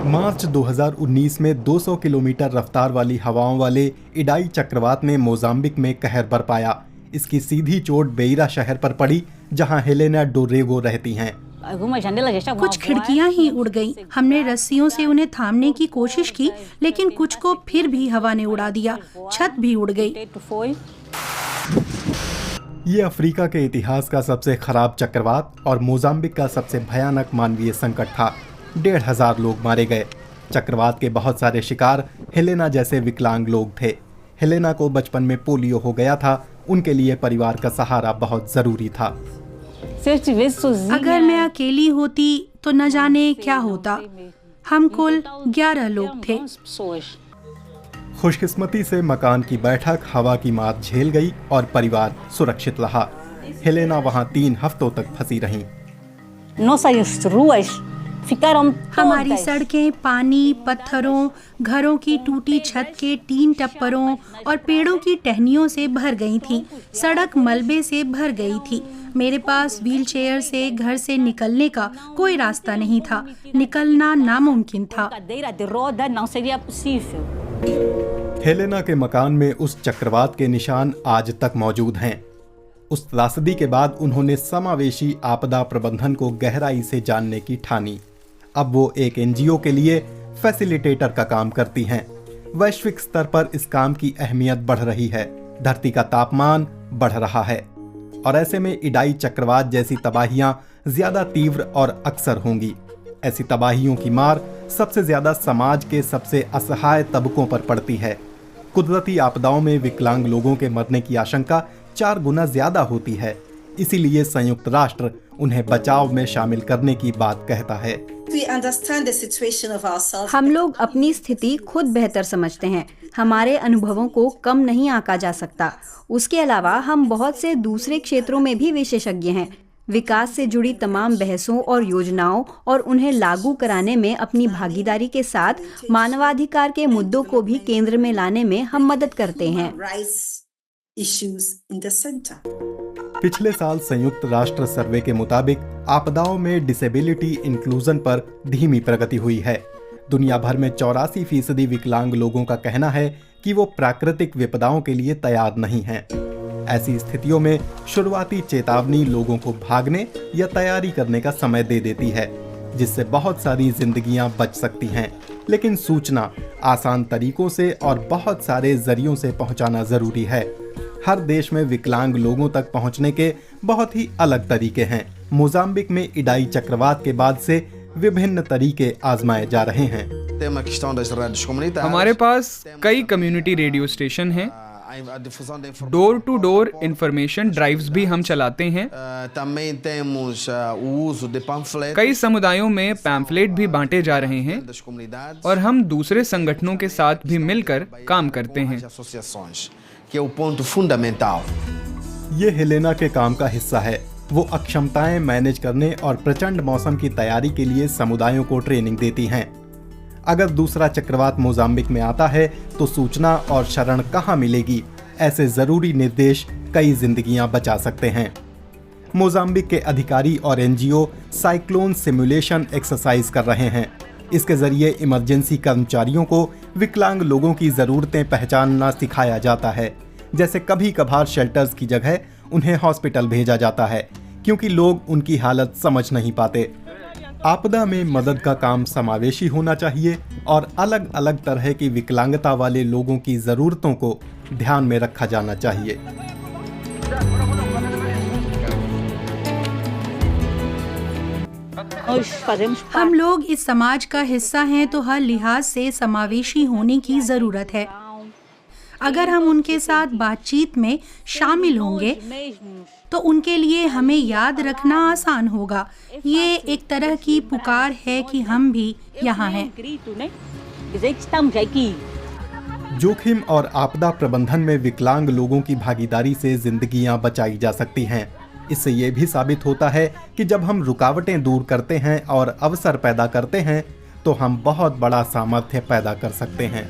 मार्च 2019 में 200 किलोमीटर रफ्तार वाली हवाओं वाले इडाई चक्रवात ने मोजाम्बिक में कहर बरपाया। इसकी सीधी चोट बेइरा शहर पर पड़ी, जहां हेलेना डोरेगो रहती हैं। कुछ खिड़कियां ही उड़ गईं। हमने रस्सियों से उन्हें थामने की कोशिश की, लेकिन कुछ को फिर भी हवा ने उड़ा दिया। छत भी उड़ गई। ये अफ्रीका के इतिहास का सबसे खराब चक्रवात और मोजाम्बिक का सबसे भयानक मानवीय संकट था। 1,500 लोग मारे गए। चक्रवात के बहुत सारे शिकार हेलेना जैसे विकलांग लोग थे। हेलेना को बचपन में पोलियो हो गया था। उनके लिए परिवार का सहारा बहुत जरूरी था। अगर मैं अकेली होती तो न जाने क्या होता। हम कुल 11 लोग थे। खुशकिस्मती से मकान की बैठक हवा की मार झेल गई और परिवार सुरक्षित रहा। हेलेना वहां 3 हफ्तों तक फंसी रहीं। हमारी सड़कें पानी, पत्थरों, घरों की टूटी छत के टीन टप्परों और पेड़ों की टहनियों से भर गई थी। सड़क मलबे से भर गई थी। मेरे पास व्हीलचेयर से घर से निकलने का कोई रास्ता नहीं था। निकलना नामुमकिन था। हेलेना के मकान में उस चक्रवात के निशान आज तक मौजूद हैं। उस त्रासदी के बाद उन्होंने समावेशी आपदा प्रबंधन को गहराई से जानने की ठानी। अब वो एक एनजीओ के लिए फैसिलिटेटर का काम करती हैं। वैश्विक स्तर पर इस काम की अहमियत बढ़ रही है। धरती का तापमान बढ़ रहा है और ऐसे में इडाई चक्रवात जैसी तबाहियां ज्यादा तीव्र और अक्सर होंगी। ऐसी तबाहियों की मार सबसे ज्यादा समाज के सबसे असहाय तबकों पर पड़ती है। कुदरती आपदाओं में विकलांग लोगों के मरने की आशंका 4 गुना ज्यादा होती है। इसीलिए संयुक्त राष्ट्र उन्हें बचाव में शामिल करने की बात कहता है। हम लोग अपनी स्थिति खुद बेहतर समझते हैं। हमारे अनुभवों को कम नहीं आंका जा सकता। उसके अलावा हम बहुत से दूसरे क्षेत्रों में भी विशेषज्ञ हैं। विकास से जुड़ी तमाम बहसों और योजनाओं और उन्हें लागू कराने में अपनी भागीदारी के साथ मानवाधिकार के मुद्दों को भी केंद्र में लाने में हम मदद करते हैं। पिछले साल संयुक्त राष्ट्र सर्वे के मुताबिक आपदाओं में डिसेबिलिटी इंक्लूजन पर धीमी प्रगति हुई है। दुनिया भर में 84% विकलांग लोगों का कहना है कि वो प्राकृतिक विपदाओं के लिए तैयार नहीं हैं। ऐसी स्थितियों में शुरुआती चेतावनी लोगों को भागने या तैयारी करने का समय दे देती है, जिससे बहुत सारी जिंदगियां बच सकती हैं। लेकिन सूचना आसान तरीकों से और बहुत सारे जरियों से पहुंचाना जरूरी है। हर देश में विकलांग लोगों तक पहुंचने के बहुत ही अलग तरीके हैं। मोजाम्बिक में इडाई चक्रवात के बाद से विभिन्न तरीके आजमाए जा रहे हैं। हमारे पास कई कम्युनिटी रेडियो स्टेशन हैं। Door to door information drives भी हम चलाते हैं। कई समुदायों में पैम्फलेट भी बांटे जा रहे हैं और हम दूसरे संगठनों के साथ भी मिलकर काम करते हैं। ये हेलेना के काम का हिस्सा है। वो अक्षमताएं मैनेज करने और प्रचंड मौसम की तैयारी के लिए समुदायों को ट्रेनिंग देती हैं। अगर दूसरा चक्रवात मोजाम्बिक में आता है तो सूचना और शरण कहां मिलेगी, ऐसे जरूरी निर्देश कई जिंदगियां बचा सकते हैं। मोजाम्बिक के अधिकारी और एनजीओ साइक्लोन सिमुलेशन एक्सरसाइज कर रहे हैं। इसके जरिए इमरजेंसी कर्मचारियों को विकलांग लोगों की जरूरतें पहचानना सिखाया जाता है। जैसे कभी कभार शेल्टर्स की जगह उन्हें हॉस्पिटल भेजा जाता है, क्योंकि लोग उनकी हालत समझ नहीं पाते। आपदा में मदद का काम समावेशी होना चाहिए और अलग अलग तरह की विकलांगता वाले लोगों की जरूरतों को ध्यान में रखा जाना चाहिए। हम लोग इस समाज का हिस्सा हैं तो हर लिहाज से समावेशी होने की जरूरत है। अगर हम उनके साथ बातचीत में शामिल होंगे तो उनके लिए हमें याद रखना आसान होगा। ये एक तरह की पुकार है कि हम भी यहाँ हैं। जोखिम और आपदा प्रबंधन में विकलांग लोगों की भागीदारी से जिंदगियां बचाई जा सकती हैं। इससे ये भी साबित होता है कि जब हम रुकावटें दूर करते हैं और अवसर पैदा करते हैं तो हम बहुत बड़ा सामर्थ्य पैदा कर सकते हैं।